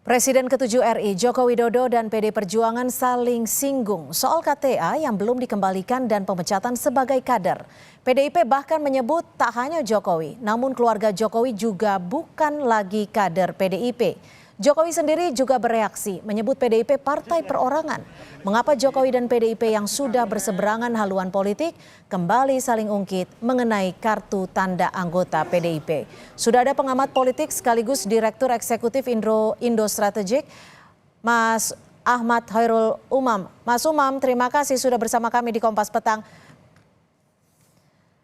Presiden ke-7 RI Joko Widodo dan PD Perjuangan saling singgung soal KTA yang belum dikembalikan dan pemecatan sebagai kader. PDIP bahkan menyebut tak hanya Jokowi, namun keluarga Jokowi juga bukan lagi kader PDIP. Jokowi sendiri juga bereaksi, menyebut PDIP partai perorangan. Mengapa Jokowi dan PDIP yang sudah berseberangan haluan politik kembali saling ungkit mengenai kartu tanda anggota PDIP? Sudah ada pengamat politik sekaligus Direktur Eksekutif Indo Strategik, Mas Ahmad Khairul Umam. Mas Umam, terima kasih sudah bersama kami di Kompas Petang.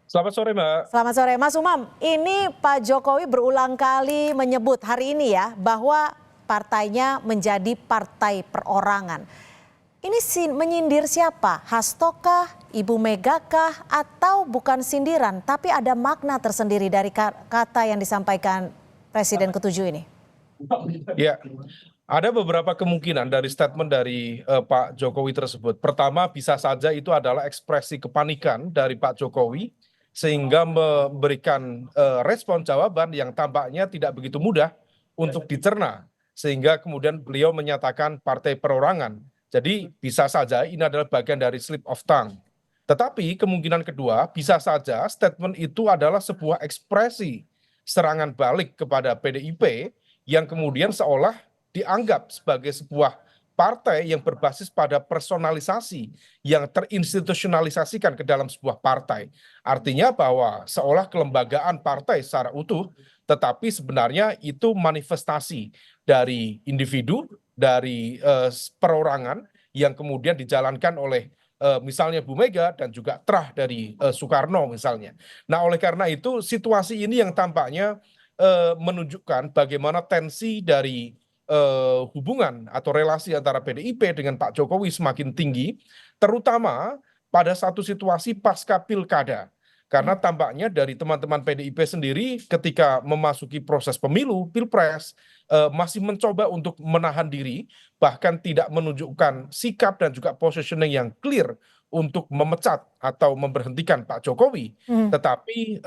Selamat sore, Mbak. Selamat sore, Mas Umam. Ini Pak Jokowi berulang kali menyebut hari ini ya bahwa partainya menjadi partai perorangan. Ini menyindir siapa? Hasto kah, Ibu Mega kah, atau bukan sindiran tapi ada makna tersendiri dari kata yang disampaikan Presiden ke-7 ini? Ya, ada beberapa kemungkinan dari statement dari Pak Jokowi tersebut. Pertama, bisa saja itu adalah ekspresi kepanikan dari Pak Jokowi sehingga memberikan respon jawaban yang tampaknya tidak begitu mudah untuk dicerna, sehingga kemudian beliau menyatakan partai perorangan. Jadi bisa saja ini adalah bagian dari slip of tongue. Tetapi kemungkinan kedua, bisa saja statement itu adalah sebuah ekspresi serangan balik kepada PDIP yang kemudian seolah dianggap sebagai sebuah partai yang berbasis pada personalisasi yang terinstitusionalisasikan ke dalam sebuah partai. Artinya bahwa seolah kelembagaan partai secara utuh, tetapi sebenarnya itu manifestasi dari individu, dari perorangan yang kemudian dijalankan oleh misalnya Bu Mega dan juga terah dari Soekarno misalnya. Nah, oleh karena itu situasi ini yang tampaknya menunjukkan bagaimana tensi dari hubungan atau relasi antara PDIP dengan Pak Jokowi semakin tinggi, terutama pada satu situasi pasca pilkada. Karena tampaknya dari teman-teman PDIP sendiri ketika memasuki proses pemilu, pilpres, masih mencoba untuk menahan diri, bahkan tidak menunjukkan sikap dan juga positioning yang clear untuk memecat atau memberhentikan Pak Jokowi. Tetapi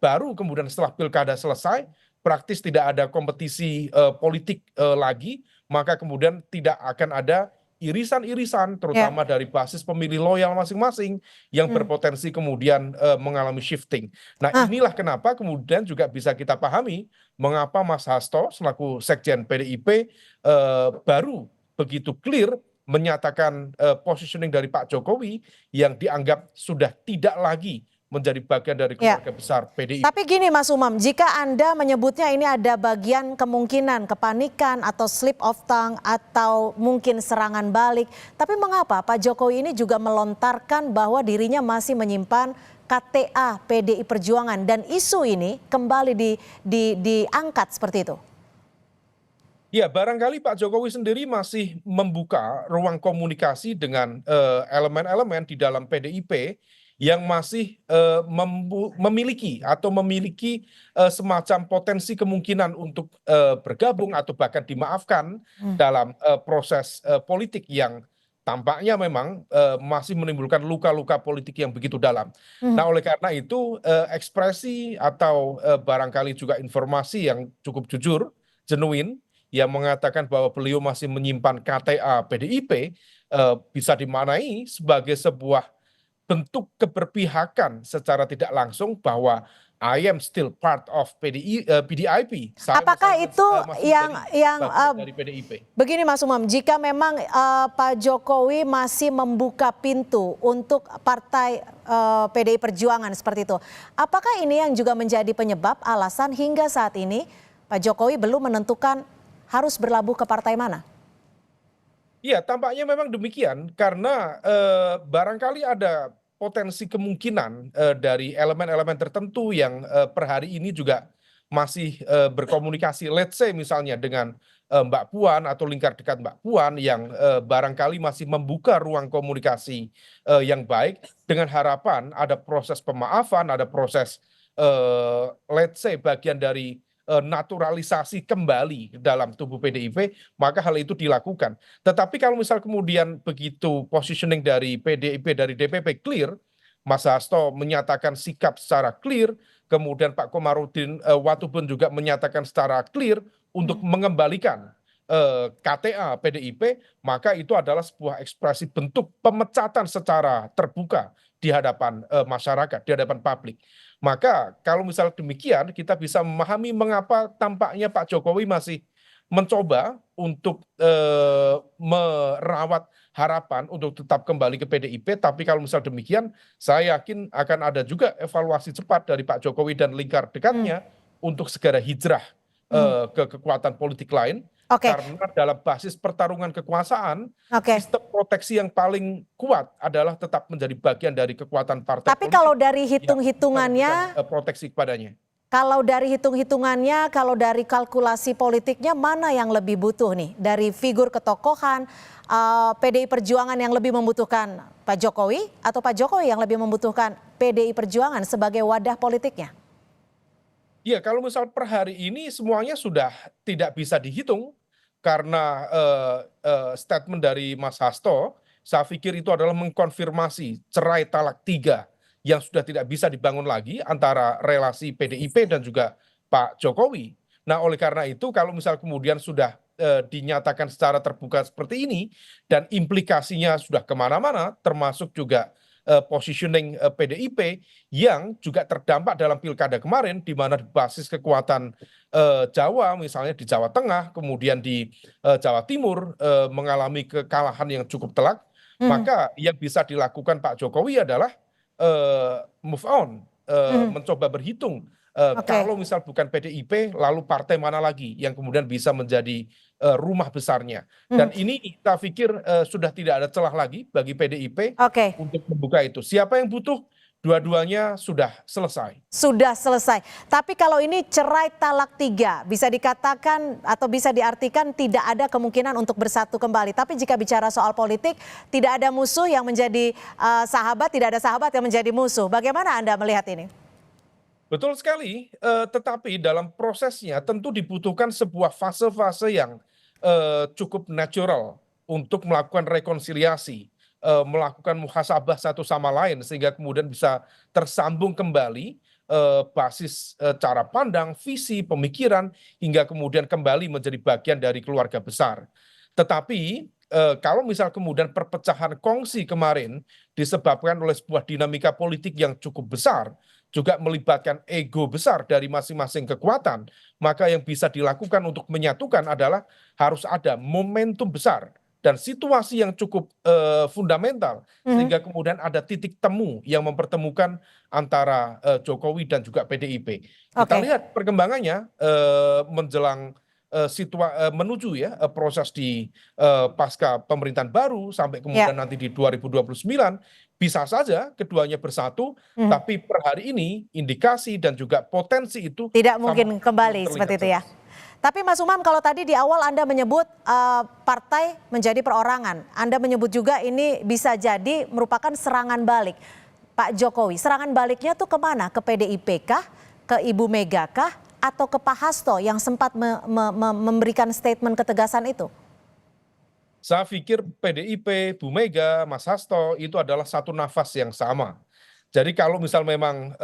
baru kemudian setelah pilkada selesai, praktis tidak ada kompetisi politik lagi, maka kemudian tidak akan ada irisan-irisan terutama dari basis pemilih loyal masing-masing yang berpotensi kemudian mengalami shifting. Nah, inilah kenapa kemudian juga bisa kita pahami mengapa Mas Hasto selaku Sekjen PDIP baru begitu clear menyatakan positioning dari Pak Jokowi yang dianggap sudah tidak lagi menjadi bagian dari keluarga besar PDIP. Tapi gini Mas Umam, jika Anda menyebutnya ini ada bagian kemungkinan kepanikan atau slip of tongue atau mungkin serangan balik, tapi mengapa Pak Jokowi ini juga melontarkan bahwa dirinya masih menyimpan KTA PDI Perjuangan dan isu ini kembali diangkat seperti itu? Ya, barangkali Pak Jokowi sendiri masih membuka ruang komunikasi dengan elemen-elemen di dalam PDIP yang masih memiliki semacam potensi kemungkinan untuk bergabung atau bahkan dimaafkan dalam proses politik yang tampaknya memang masih menimbulkan luka-luka politik yang begitu dalam. Nah, oleh karena itu ekspresi atau barangkali juga informasi yang cukup jujur, genuine, yang mengatakan bahwa beliau masih menyimpan KTA PDIP bisa dimaknai sebagai sebuah bentuk keberpihakan secara tidak langsung bahwa I am still part of PDIP. Apakah itu yang dari PDIP? Begini Mas Umam, jika memang Pak Jokowi masih membuka pintu untuk partai PDI Perjuangan seperti itu, apakah ini yang juga menjadi penyebab alasan hingga saat ini Pak Jokowi belum menentukan harus berlabuh ke partai mana? Iya, tampaknya memang demikian karena barangkali ada potensi kemungkinan dari elemen-elemen tertentu yang per hari ini juga masih berkomunikasi, let's say misalnya dengan Mbak Puan atau lingkar dekat Mbak Puan yang barangkali masih membuka ruang komunikasi yang baik dengan harapan ada proses pemaafan, ada proses let's say bagian dari naturalisasi kembali dalam tubuh PDIP, maka hal itu dilakukan. Tetapi kalau misal kemudian begitu positioning dari PDIP, dari DPP clear, Mas Hasto menyatakan sikap secara clear, kemudian Pak Komarudin Watubun juga menyatakan secara clear untuk mengembalikan KTA PDIP, maka itu adalah sebuah ekspresi bentuk pemecatan secara terbuka di hadapan masyarakat, di hadapan publik. Maka kalau misal demikian, kita bisa memahami mengapa tampaknya Pak Jokowi masih mencoba untuk merawat harapan untuk tetap kembali ke PDIP. Tapi kalau misal demikian, saya yakin akan ada juga evaluasi cepat dari Pak Jokowi dan lingkar dekatnya untuk segera hijrah ke kekuatan politik lain. Oke. Karena dalam basis pertarungan kekuasaan, Oke. sistem proteksi yang paling kuat adalah tetap menjadi bagian dari kekuatan partai Tapi politik kalau dari yang hitung-hitungannya, memberikan, proteksi kepadanya. kalau dari kalkulasi politiknya, mana yang lebih butuh nih? Dari figur ketokohan, PDI Perjuangan yang lebih membutuhkan Pak Jokowi, atau Pak Jokowi yang lebih membutuhkan PDI Perjuangan sebagai wadah politiknya? Iya, kalau misal per hari ini semuanya sudah tidak bisa dihitung karena statement dari Mas Hasto, saya pikir itu adalah mengkonfirmasi cerai talak 3 yang sudah tidak bisa dibangun lagi antara relasi PDIP dan juga Pak Jokowi. Nah, oleh karena itu kalau misal kemudian sudah dinyatakan secara terbuka seperti ini dan implikasinya sudah kemana-mana, termasuk juga positioning PDIP yang juga terdampak dalam pilkada kemarin, di mana basis kekuatan Jawa, misalnya di Jawa Tengah, kemudian di Jawa Timur mengalami kekalahan yang cukup telak, maka yang bisa dilakukan Pak Jokowi adalah move on, mencoba berhitung. Kalau misal bukan PDIP, lalu partai mana lagi yang kemudian bisa menjadi rumah besarnya. Dan ini saya pikir sudah tidak ada celah lagi bagi PDIP untuk membuka itu. Siapa yang butuh? Dua-duanya sudah selesai. Sudah selesai. Tapi kalau ini cerai talak 3, bisa dikatakan atau bisa diartikan tidak ada kemungkinan untuk bersatu kembali. Tapi jika bicara soal politik, tidak ada musuh yang menjadi sahabat, tidak ada sahabat yang menjadi musuh. Bagaimana Anda melihat ini? Betul sekali, tetapi dalam prosesnya tentu dibutuhkan sebuah fase-fase yang cukup natural untuk melakukan rekonsiliasi, melakukan muhasabah satu sama lain sehingga kemudian bisa tersambung kembali basis cara pandang, visi, pemikiran hingga kemudian kembali menjadi bagian dari keluarga besar. Tetapi kalau misal kemudian perpecahan kongsi kemarin disebabkan oleh sebuah dinamika politik yang cukup besar, juga melibatkan ego besar dari masing-masing kekuatan, maka yang bisa dilakukan untuk menyatukan adalah harus ada momentum besar dan situasi yang cukup fundamental sehingga kemudian ada titik temu yang mempertemukan antara Jokowi dan juga PDIP. Kita lihat perkembangannya menjelang menuju ya proses di pasca pemerintahan baru sampai kemudian nanti di 2029 bisa saja keduanya bersatu, tapi per hari ini indikasi dan juga potensi itu tidak mungkin kembali seperti itu ya. Tapi Mas Umam, kalau tadi di awal Anda menyebut partai menjadi perorangan, Anda menyebut juga ini bisa jadi merupakan serangan balik Pak Jokowi. Serangan baliknya tuh kemana? Ke PDIP kah? Ke Ibu Mega kah? Atau ke Pak Hasto yang sempat memberikan statement ketegasan itu? Saya pikir PDIP, Bu Mega, Mas Hasto itu adalah satu nafas yang sama. Jadi kalau misal memang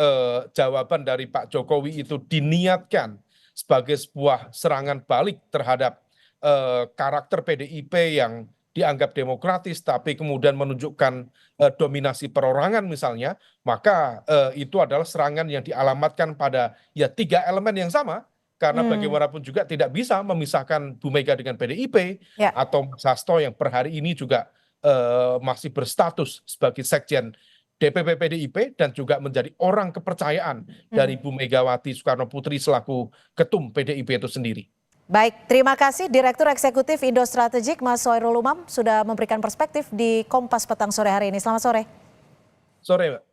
jawaban dari Pak Jokowi itu diniatkan sebagai sebuah serangan balik terhadap karakter PDIP yang dianggap demokratis tapi kemudian menunjukkan dominasi perorangan misalnya, maka itu adalah serangan yang dialamatkan pada ya 3 elemen yang sama. Karena bagaimanapun juga tidak bisa memisahkan Bu Mega dengan PDIP atau Mas Hasto yang per hari ini juga masih berstatus sebagai sekjen DPP PDIP dan juga menjadi orang kepercayaan dari Bu Megawati Soekarno Putri selaku ketum PDIP itu sendiri. Baik, terima kasih Direktur Eksekutif Indo Strategik Mas Hoirul Umam sudah memberikan perspektif di Kompas Petang sore hari ini. Selamat sore. Sore, Mbak.